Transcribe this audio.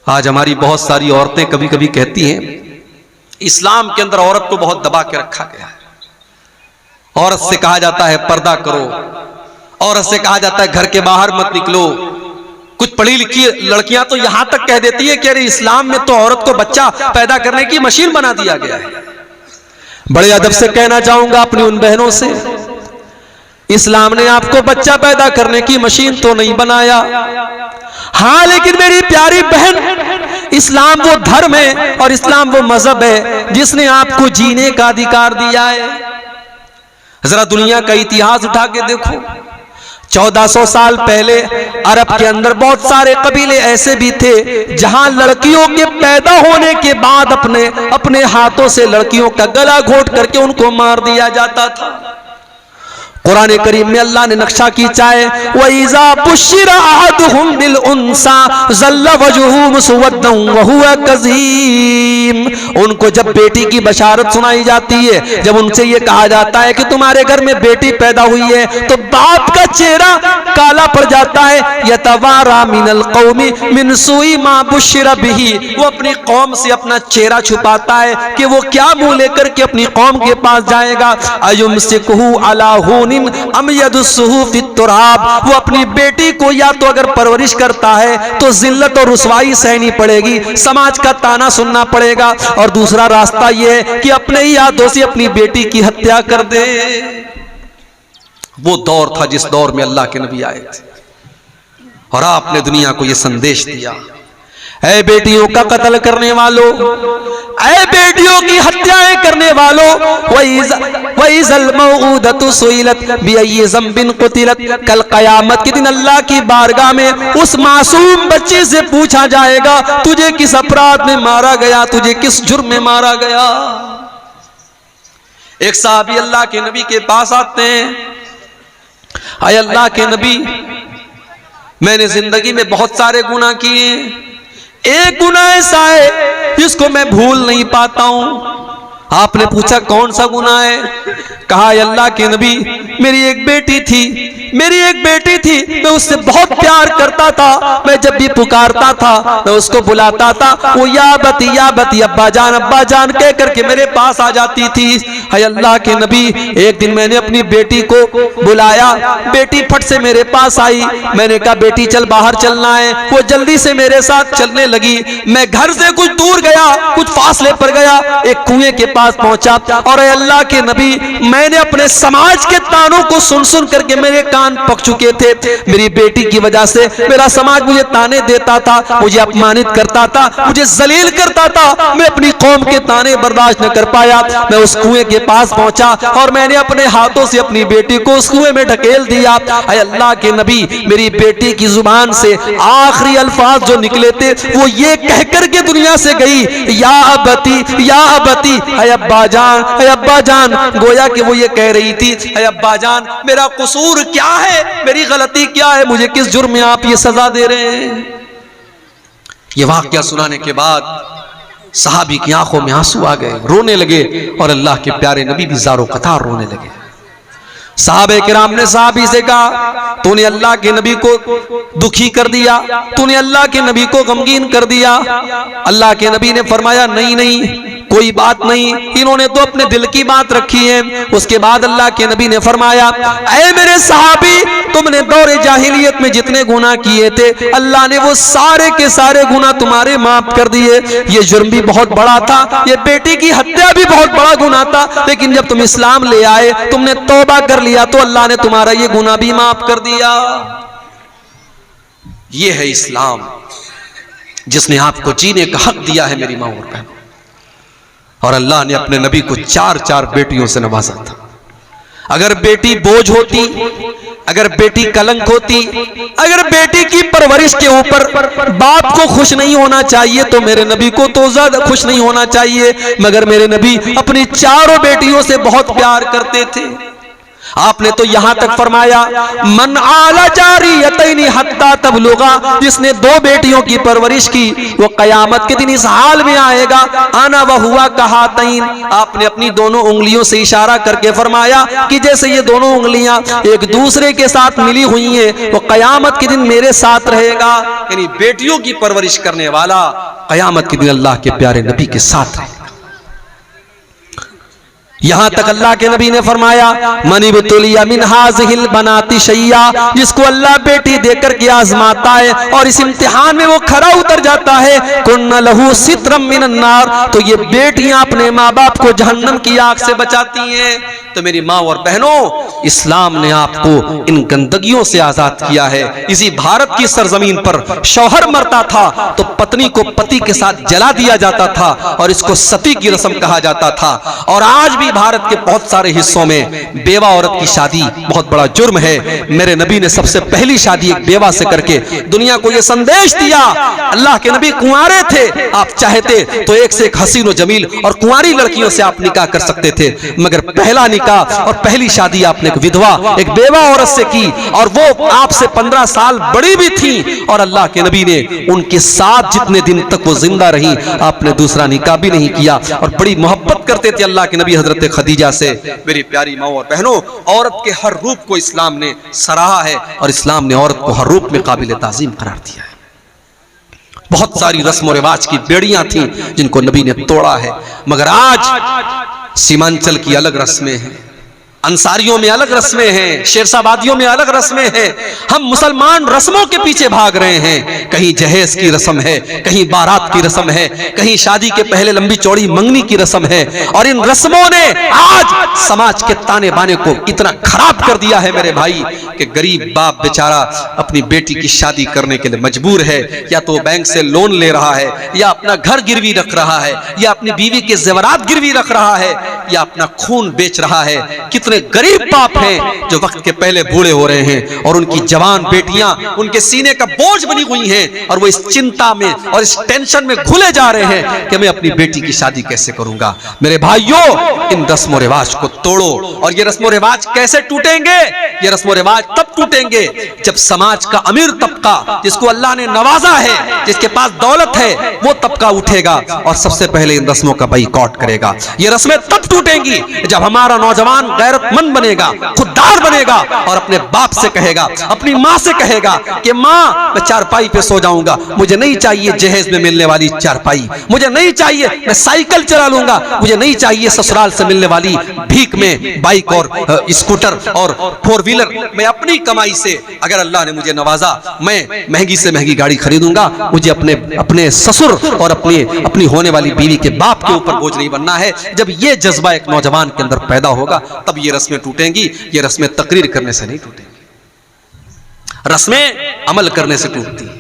آج ہماری بہت ساری عورتیں کبھی کبھی کہتی ہیں اسلام کے اندر عورت کو بہت دبا کے رکھا گیا ہے، عورت سے کہا جاتا ہے پردہ کرو، عورت سے کہا جاتا ہے گھر کے باہر مت نکلو۔ کچھ پڑھی لکھی لڑکیاں تو یہاں تک کہہ دیتی ہے کہ ارے اسلام میں تو عورت کو بچہ پیدا کرنے کی مشین بنا دیا گیا ہے۔ بڑے ادب سے کہنا چاہوں گا اپنی ان بہنوں سے، اسلام نے آپ کو بچہ پیدا کرنے کی مشین تو نہیں بنایا، ہاں لیکن میری پیاری بہن، اسلام وہ دھرم ہے اور اسلام وہ مذہب ہے جس نے آپ کو جینے کا ادھیکار دیا ہے۔ ذرا دنیا کا اتہاس اٹھا کے دیکھو، 1400 سال پہلے عرب کے اندر بہت سارے قبیلے ایسے بھی تھے جہاں لڑکیوں کے پیدا ہونے کے بعد اپنے ہاتھوں سے لڑکیوں کا گلا گھونٹ کر کے ان کو مار دیا جاتا تھا۔ قرآن کریم میں اللہ نے نقشہ کھینچا ہے وَإِذَا بُشِّرَ أَحَدُهُم بِالْأُنثَىٰ ظَلَّ وَجْهُهُ مُسْوَدًّا وَهُوَ كَظِيمٌ۔ ان کو جب بیٹی کی بشارت سنائی جاتی ہے، جب ان سے یہ کہا جاتا ہے کہ تمہارے گھر میں بیٹی پیدا ہوئی ہے، تو باپ کا چہرہ کالا پڑ جاتا ہے۔ يَتَوَارَىٰ مِنَ الْقَوْمِ مِنْ سُوءِ مَا بُشِّرَ بِهِ، وہ اپنی قوم سے اپنا چہرہ چھپاتا ہے کہ وہ کیا منہ لے کر کے اپنی قوم کے پاس جائے گا۔ أَيُمْسِكُهُ عَلَىٰ هُونٍ ام يدسه فی التراب، وہ اپنی بیٹی کو یا تو اگر پرورش کرتا ہے تو ذلت اور رسوائی سہنی پڑے گی، سماج کا تانا سننا پڑے گا، اور دوسرا راستہ یہ ہے کہ اپنے ہی ہاتھوں سے اپنی بیٹی کی ہتیا کر دے۔ وہ دور تھا جس دور میں اللہ کے نبی آئے تھے اور آپ نے دنیا کو یہ سندیش دیا، اے بیٹیوں کا قتل کرنے والوں، اے بیٹیوں کی ہتیائیں کرنے والوں، وَإِذَا الْمَوْءُودَةُ سُئِلَتْ بِأَيِّ ذَنبٍ قُتِلَتْ، کل قیامت کے دن اللہ کی بارگاہ میں اس معصوم بچے سے پوچھا جائے گا تجھے کس اپرادھ میں مارا گیا، تجھے کس جرم میں مارا گیا۔ ایک صحابی اللہ کے نبی کے پاس آتے ہیں، اے اللہ کے نبی، میں نے زندگی میں بہت سارے گناہ کیے، ایک گناہ ایسا ہے جس کو میں بھول نہیں پاتا ہوں۔ آپ نے پوچھا کون سا گناہ ہے؟ کہا اے اللہ کے نبی، میری ایک بیٹی تھی، میں اس سے بہت پیار کرتا تھا، میں جب بھی پکارتا تھا میں اس کو بلاتا تھا، وہ یا بتی یا بتی، ابا جان کہہ کر کے میرے پاس آ جاتی تھی۔ اے اللہ کے نبی، ایک دن میں نے اپنی بیٹی کو بلایا، بیٹی پھٹ سے میرے پاس آئی، میں نے کہا بیٹی چل باہر چلنا ہے، وہ جلدی سے میرے ساتھ چلنے لگی۔ میں گھر سے کچھ دور گیا، کچھ فاصلے پر گیا، ایک کنویں کے پاس پہنچا، اور اے اللہ کے نبی، میں نے اپنے سماج کے تانوں کو سن کر کے میرے کان پک چکے تھے۔ میری بیٹی کی وجہ سے میرا سماج مجھے تانے دیتا تھا، مجھے اپمانت کرتا تھا، مجھے ذلیل کرتا تھا، میں اپنی قوم کے تانے برداشت نہ کر پایا۔ میں اس کنویں کے پاس پہنچا اور میں نے اپنے ہاتھوں سے اپنی بیٹی کو اس کنویں میں ڈھکیل دیا۔ اے اللہ کے نبی، میری بیٹی کی زبان سے آخری الفاظ جو نکلے تھے وہ یہ کہہ کر کے دنیا سے گئی، یا ابتی یا ابتی، اے ابا جان، اے ابا جان، گویا کہ وہ یہ کہہ رہی تھی اے ابا جان، میرا قصور کیا ہے، میری غلطی کیا ہے، مجھے کس جرم میں آپ یہ سزا دے رہے ہیں۔ یہ واقعہ سنانے کے بعد صحابی کی آنکھوں میں آنسو آ گئے، رونے لگے، اور اللہ کے پیارے نبی بھی زارو قطار رونے لگے۔ صحابہ کرام نے صحابی سے کہا تو نے اللہ کے نبی کو دکھی کر دیا، تو نے اللہ کے نبی کو غمگین کر دیا۔ اللہ کے نبی نے فرمایا نہیں کوئی بات نہیں، انہوں نے تو اپنے دل کی بات رکھی ہے۔ اس کے بعد اللہ کے نبی نے فرمایا اے میرے صحابی، تم نے دور جاہلیت میں جتنے گناہ کیے تھے اللہ نے وہ سارے کے سارے گناہ تمہارے معاف کر دیے۔ یہ جرم بھی بہت بڑا تھا، یہ بیٹی کی ہتیا بھی بہت بڑا گناہ تھا، لیکن جب تم اسلام لے آئے، تم نے توبہ کر لیا تو اللہ نے تمہارا یہ گناہ بھی معاف کر دیا۔ یہ ہے اسلام جس نے آپ کو جینے کا حق دیا ہے میری ماں اور بہنوں، اور اللہ نے اپنے نبی کو 4 بیٹیوں سے نوازا تھا۔ اگر بیٹی بوجھ ہوتی، اگر بیٹی کلنک ہوتی، اگر بیٹی کی پرورش کے اوپر باپ کو خوش نہیں ہونا چاہیے تو میرے نبی کو تو زیادہ خوش نہیں ہونا چاہیے، مگر میرے نبی اپنی 4 بیٹیوں سے بہت پیار کرتے تھے۔ آپ نے تو یہاں تک فرمایا من آل جاریتین حتی تبلغا، جس نے 2 بیٹیوں کی پرورش کی وہ قیامت کے دن اس حال میں آئے گا انا وہوا کہاتین، آپ نے اپنی دونوں انگلیوں سے اشارہ کر کے فرمایا کہ جیسے یہ دونوں انگلیاں ایک دوسرے کے ساتھ ملی ہوئی ہیں وہ قیامت کے دن میرے ساتھ رہے گا، یعنی بیٹیوں کی پرورش کرنے والا قیامت کے دن اللہ کے پیارے نبی کے ساتھ رہے گا۔ یہاں تک اللہ کے نبی نے فرمایا من ابتلی من ہذہ البنات شیئا، جس کو اللہ بیٹی دے کر کے آزماتا ہے اور اس امتحان میں وہ کھرا اتر جاتا ہے کن لہ سترا من النار، تو یہ بیٹیاں اپنے ماں باپ کو جہنم کی آگ سے بچاتی ہیں۔ تو میری ماں اور بہنوں، اسلام نے آپ کو ان گندگیوں سے آزاد کیا ہے۔ اسی بھارت کی سرزمین پر شوہر مرتا تھا تو پتنی کو پتی کے ساتھ جلا دیا جاتا تھا اور اس کو ستی کی رسم کہا جاتا تھا، اور آج بھی بھارت کے بہت سارے حصوں میں بیوہ عورت کی شادی بہت بڑا جرم ہے۔ میرے نبی نے سب سے پہلی شادی ایک بیوہ سے کر کے دنیا کو یہ سندیش دیا۔ اللہ کے نبی کنوارے تھے، آپ چاہتے تو ایک سے ایک حسین و جمیل اور کنواری لڑکیوں سے آپ نکاح کر سکتے تھے، مگر پہلا نکاح اور پہلی شادی آپ نے ایک ودھوا ایک بیوہ عورت سے کی، اور وہ آپ سے 15 سال بڑی بھی تھی، اور اللہ کے نبی نے ان کے ساتھ جتنے دن تک وہ زندہ رہی آپ نے دوسرا نکاح بھی نہیں کیا، اور بڑی محبت کرتے تھے اللہ کے نبی حضرت خدیجہ سے۔ میری پیاری ماں اور بہنوں، عورت کے ہر روپ کو اسلام نے سراہا ہے، اور اسلام نے عورت کو ہر روپ میں قابل تعظیم قرار دیا ہے۔ بہت ساری رسم و رواج کی بیڑیاں تھیں جن کو نبی نے توڑا ہے، مگر آج سیمانچل کی الگ رسمیں ہیں، انصاریوں میں الگ رسمیں ہیں، شیرشاہ آبادیوں میں الگ رسمیں ہیں۔ ہم مسلمان رسموں کے پیچھے بھاگ رہے ہیں، کہیں جہیز کی رسم ہے، کہیں بارات کی رسم ہے، کہیں شادی کے پہلے لمبی چوڑی منگنی کی رسم ہے، اور ان رسموں نے آج سماج کے تانے بانے کو اتنا خراب کر دیا ہے میرے بھائی کہ غریب باپ بیچارہ اپنی بیٹی کی شادی کرنے کے لیے مجبور ہے، یا تو بینک سے لون لے رہا ہے، یا اپنا گھر گروی رکھ رہا ہے، یا اپنی بیوی کے زیورات گروی رکھ رہا ہے، یا اپنا خون بیچ رہا ہے۔ کتنے غریب باپ ہیں جو وقت کے پہلے بوڑھے ہو رہے ہیں، اور ان کی جوان بیٹیاں ان کے سینے کا بوجھ بنی ہوئی ہیں، اور وہ اس چنتا میں اور اس ٹینشن میں گھلے جا رہے ہیں کہ میں اپنی بیٹی کی شادی کیسے کروں گا۔ میرے بھائیوں، ان رسم و رواج کو توڑو، اور یہ رسم و رواج کیسے ٹوٹیں گے؟ یہ رسم و رواج تب ٹوٹیں گے جب سماج کا امیر طبقہ جس کو اللہ نے نوازا ہے، جس کے پاس دولت ہے، وہ طبقہ اٹھے گا اور سب سے پہلے ان رسموں کا بائیکاٹ کرے گا۔ یہ رسمیں تب ٹوٹیں گی جب ہمارا نوجوان غیرت مند بنے گا، خوددار بنے گا، اور اپنے باپ سے کہے گا، اپنی ماں سے کہے گا کہ ماں میں چارپائی پہ سو جاؤں گا، مجھے نہیں چاہیے جہیز میں ملنے والی چارپائی، مجھے نہیں چاہیے میں سائیکل چلا لوں گا، مجھے نہیں چاہیے سسرال سے ملنے والی بھیک میں بائک اور اسکوٹر اور 4 ویلر، میں اپنی کمائی سے اگر اللہ نے مجھے نوازا میں مہنگی سے مہنگی گاڑی خریدوں گا، مجھے اپنے سسر اور اپنی ہونے والی بیوی کے باپ کے اوپر بوجھ نہیں بننا ہے۔ جب یہ جذبہ ایک نوجوان کے اندر پیدا ہوگا تب یہ رسمیں ٹوٹیں گی۔ یہ رسمیں تقریر کرنے سے نہیں ٹوٹیں گی، رسمیں عمل کرنے سے ٹوٹتی ہیں۔